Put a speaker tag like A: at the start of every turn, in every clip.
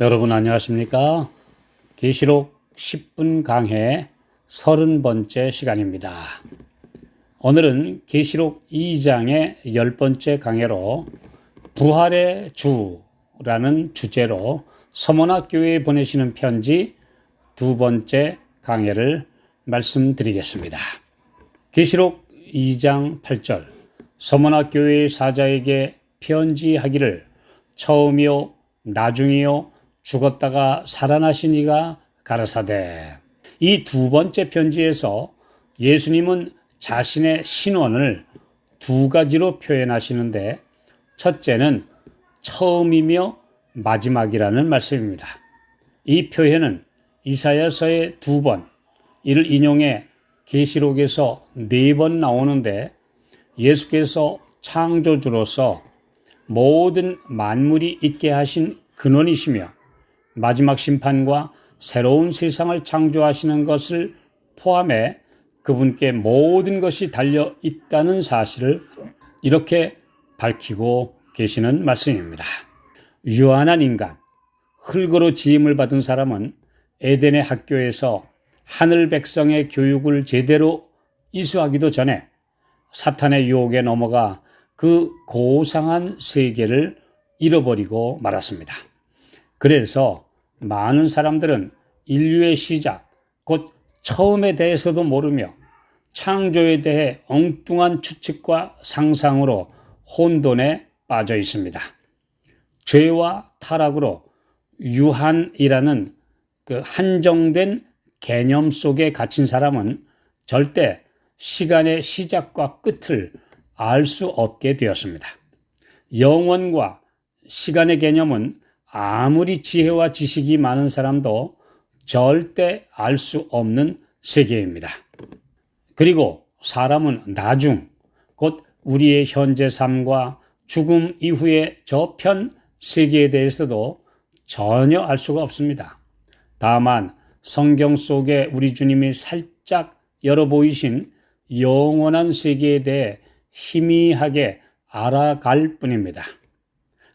A: 여러분 안녕하십니까? 계시록 10분 강해 30번째 시간입니다. 오늘은 계시록 2장의 10번째 강해로 부활의 주라는 주제로 서문학교에 보내시는 편지 두 번째 강해를 말씀드리겠습니다. 계시록 2장 8절 서문학교의 사자에게 편지하기를 처음이요 나중이요 죽었다가 살아나신 이가 가라사대. 이 두 번째 편지에서 예수님은 자신의 신원을 두 가지로 표현하시는데 첫째는 처음이며 마지막이라는 말씀입니다. 이 표현은 이사야서의 2번, 이를 인용해 계시록에서 4번 나오는데 예수께서 창조주로서 모든 만물이 있게 하신 근원이시며 마지막 심판과 새로운 세상을 창조하시는 것을 포함해 그분께 모든 것이 달려 있다는 사실을 이렇게 밝히고 계시는 말씀입니다. 유한한 인간, 흙으로 지음을 받은 사람은 에덴의 학교에서 하늘 백성의 교육을 제대로 이수하기도 전에 사탄의 유혹에 넘어가 그 고상한 세계를 잃어버리고 말았습니다. 그래서 많은 사람들은 인류의 시작, 곧 처음에 대해서도 모르며 창조에 대해 엉뚱한 추측과 상상으로 혼돈에 빠져 있습니다. 죄와 타락으로 유한이라는 그 한정된 개념 속에 갇힌 사람은 절대 시간의 시작과 끝을 알 수 없게 되었습니다. 영원과 시간의 개념은 아무리 지혜와 지식이 많은 사람도 절대 알 수 없는 세계입니다. 그리고 사람은 나중, 곧 우리의 현재 삶과 죽음 이후의 저편 세계에 대해서도 전혀 알 수가 없습니다. 다만 성경 속에 우리 주님이 살짝 열어 보이신 영원한 세계에 대해 희미하게 알아갈 뿐입니다.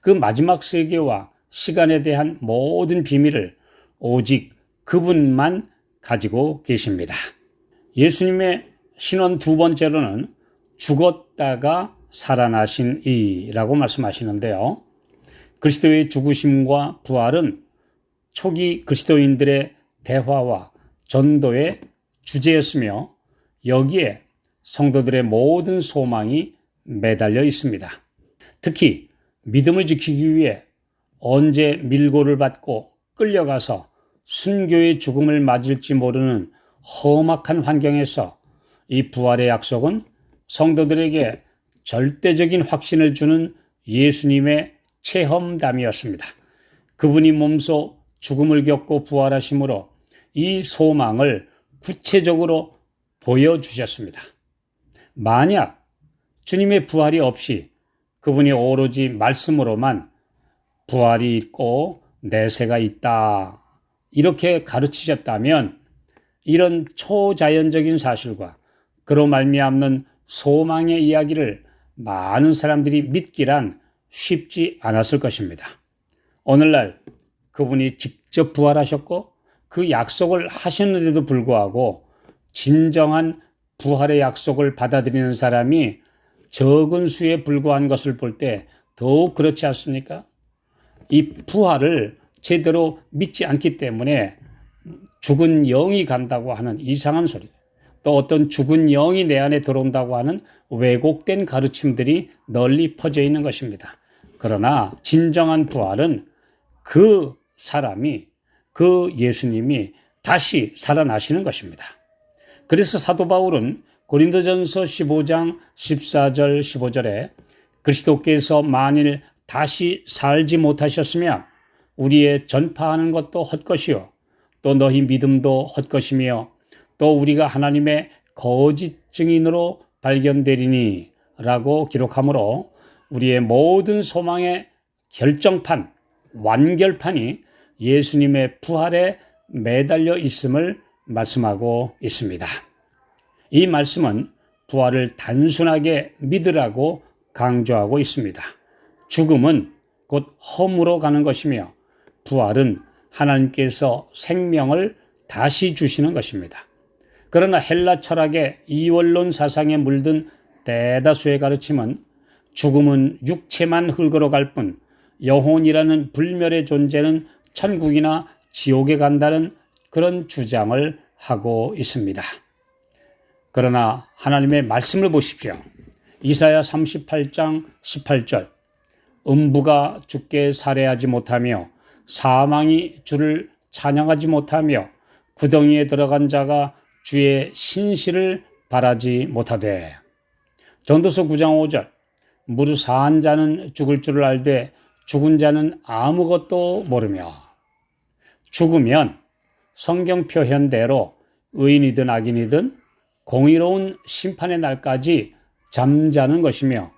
A: 그 마지막 세계와 시간에 대한 모든 비밀을 오직 그분만 가지고 계십니다. 예수님의 신원 두 번째로는 죽었다가 살아나신 이라고 말씀하시는데요. 그리스도의 죽으심과 부활은 초기 그리스도인들의 대화와 전도의 주제였으며 여기에 성도들의 모든 소망이 매달려 있습니다. 특히 믿음을 지키기 위해 언제 밀고를 받고 끌려가서 순교의 죽음을 맞을지 모르는 험악한 환경에서 이 부활의 약속은 성도들에게 절대적인 확신을 주는 예수님의 체험담이었습니다. 그분이 몸소 죽음을 겪고 부활하심으로 이 소망을 구체적으로 보여주셨습니다. 만약 주님의 부활이 없이 그분이 오로지 말씀으로만 부활이 있고 내세가 있다 이렇게 가르치셨다면 이런 초자연적인 사실과 그로 말미암는 소망의 이야기를 많은 사람들이 믿기란 쉽지 않았을 것입니다. 오늘날 그분이 직접 부활하셨고 그 약속을 하셨는데도 불구하고 진정한 부활의 약속을 받아들이는 사람이 적은 수에 불과한 것을 볼 때 더욱 그렇지 않습니까? 이 부활을 제대로 믿지 않기 때문에 죽은 영이 간다고 하는 이상한 소리, 또 어떤 죽은 영이 내 안에 들어온다고 하는 왜곡된 가르침들이 널리 퍼져 있는 것입니다. 그러나 진정한 부활은 그 사람이, 그 예수님이 다시 살아나시는 것입니다. 그래서 사도 바울은 고린도전서 15장 14절 15절에 그리스도께서 만일 다시 살지 못하셨으면 우리의 전파하는 것도 헛것이요 또 너희 믿음도 헛것이며 또 우리가 하나님의 거짓 증인으로 발견되리니 라고 기록하므로 우리의 모든 소망의 결정판, 완결판이 예수님의 부활에 매달려 있음을 말씀하고 있습니다. 이 말씀은 부활을 단순하게 믿으라고 강조하고 있습니다. 죽음은 곧 험으로 가는 것이며 부활은 하나님께서 생명을 다시 주시는 것입니다. 그러나 헬라 철학의 이원론 사상에 물든 대다수의 가르침은 죽음은 육체만 흙으로 갈 뿐 영혼이라는 불멸의 존재는 천국이나 지옥에 간다는 그런 주장을 하고 있습니다. 그러나 하나님의 말씀을 보십시오. 이사야 38장 18절 음부가 주께 살해하지 못하며 사망이 주를 찬양하지 못하며 구덩이에 들어간 자가 주의 신실을 바라지 못하되. 전도서 9장 5절 무릇 사한 자는 죽을 줄을 알되 죽은 자는 아무것도 모르며. 죽으면 성경 표현대로 의인이든 악인이든 공의로운 심판의 날까지 잠자는 것이며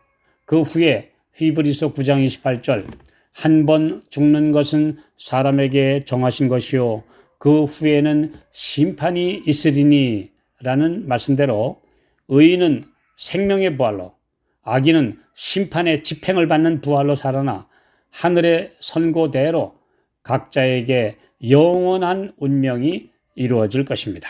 A: 그 후에 히브리서 9장 28절 한 번 죽는 것은 사람에게 정하신 것이요 그 후에는 심판이 있으리니 라는 말씀대로 의인은 생명의 부활로 악인은 심판의 집행을 받는 부활로 살아나 하늘의 선고대로 각자에게 영원한 운명이 이루어질 것입니다.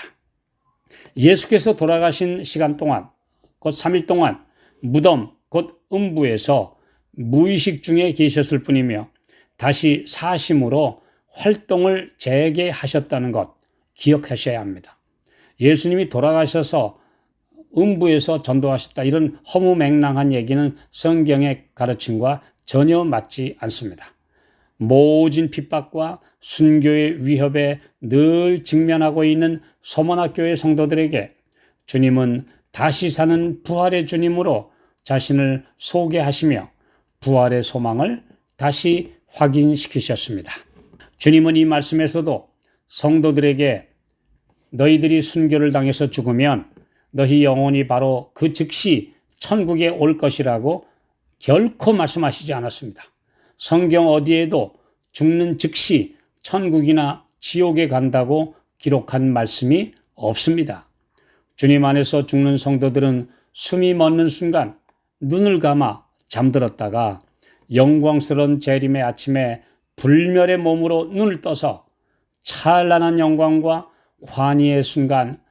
A: 예수께서 돌아가신 시간 동안 곧 3일 동안 무덤 곧 음부에서 무의식 중에 계셨을 뿐이며 다시 사심으로 활동을 재개하셨다는 것 기억하셔야 합니다. 예수님이 돌아가셔서 음부에서 전도하셨다 이런 허무맹랑한 얘기는 성경의 가르침과 전혀 맞지 않습니다. 모진 핍박과 순교의 위협에 늘 직면하고 있는 서머나교회 성도들에게 주님은 다시 사는 부활의 주님으로 자신을 소개하시며 부활의 소망을 다시 확인시키셨습니다. 주님은 이 말씀에서도 성도들에게 너희들이 순교를 당해서 죽으면 너희 영혼이 바로 그 즉시 천국에 올 것이라고 결코 말씀하시지 않았습니다. 성경 어디에도 죽는 즉시 천국이나 지옥에 간다고 기록한 말씀이 없습니다. 주님 안에서 죽는 성도들은 숨이 멎는 순간 눈을 감아 잠들었다가 영광스러운 재림의 아침에 불멸의 몸으로 눈을 떠서 찬란한 영광과 환희의 순간,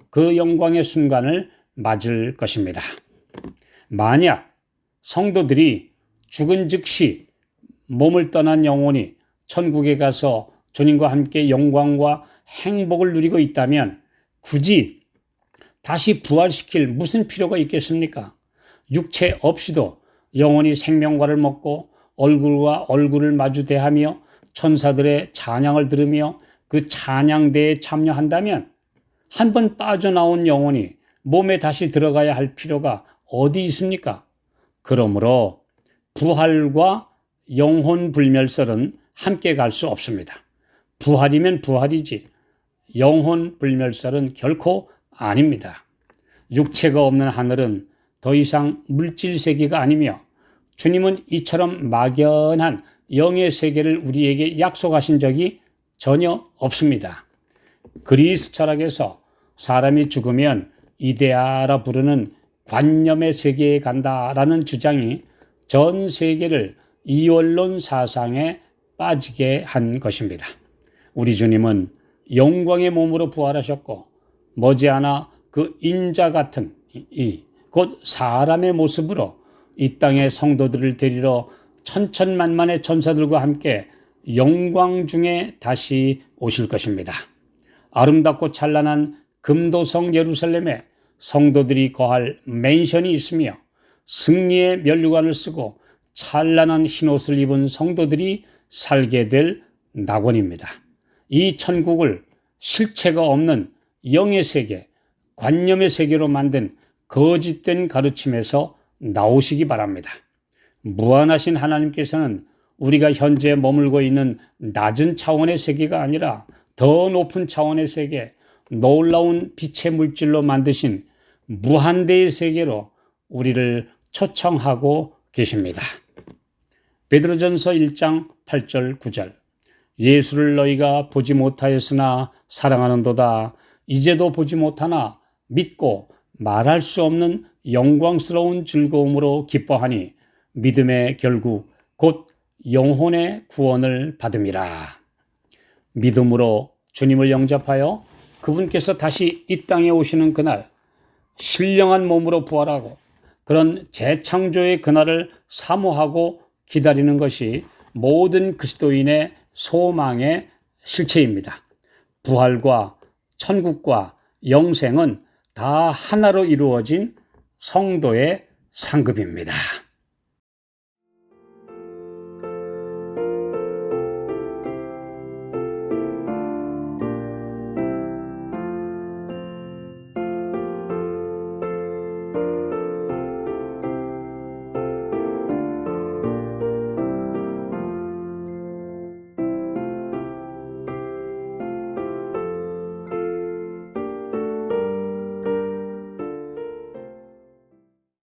A: 그 영광의 순간을 맞을 것입니다. 만약 성도들이 죽은 즉시 몸을 떠난 영혼이 천국에 가서 주님과 함께 영광과 행복을 누리고 있다면 굳이 다시 부활시킬 무슨 필요가 있겠습니까? 육체 없이도 영혼이 생명과를 먹고 얼굴과 얼굴을 마주 대하며 천사들의 찬양을 들으며 그 찬양대에 참여한다면 한 번 빠져나온 영혼이 몸에 다시 들어가야 할 필요가 어디 있습니까? 그러므로 부활과 영혼 불멸설은 함께 갈 수 없습니다. 부활이면 부활이지 영혼 불멸설은 결코 아닙니다. 육체가 없는 하늘은 더 이상 물질 세계가 아니며 주님은 이처럼 막연한 영의 세계를 우리에게 약속하신 적이 전혀 없습니다. 그리스 철학에서 사람이 죽으면 이데아라 부르는 관념의 세계에 간다라는 주장이 전 세계를 이원론 사상에 빠지게 한 것입니다. 우리 주님은 영광의 몸으로 부활하셨고 머지않아 그 인자 같은 곧 사람의 모습으로 이 땅의 성도들을 데리러 천천만만의 천사들과 함께 영광 중에 다시 오실 것입니다. 아름답고 찬란한 금도성 예루살렘에 성도들이 거할 맨션이 있으며 승리의 면류관을 쓰고 찬란한 흰옷을 입은 성도들이 살게 될 낙원입니다. 이 천국을 실체가 없는 영의 세계, 관념의 세계로 만든 거짓된 가르침에서 나오시기 바랍니다. 무한하신 하나님께서는 우리가 현재 머물고 있는 낮은 차원의 세계가 아니라 더 높은 차원의 세계, 놀라운 빛의 물질로 만드신 무한대의 세계로 우리를 초청하고 계십니다. 베드로전서 1장 8절 9절 예수를 너희가 보지 못하였으나 사랑하는도다. 이제도 보지 못하나 믿고 말할 수 없는 영광스러운 즐거움으로 기뻐하니 믿음의 결국 곧 영혼의 구원을 받음이라. 믿음으로 주님을 영접하여 그분께서 다시 이 땅에 오시는 그날 신령한 몸으로 부활하고 그런 재창조의 그날을 사모하고 기다리는 것이 모든 그리스도인의 소망의 실체입니다. 부활과 천국과 영생은 다 하나로 이루어진 성도의 상급입니다.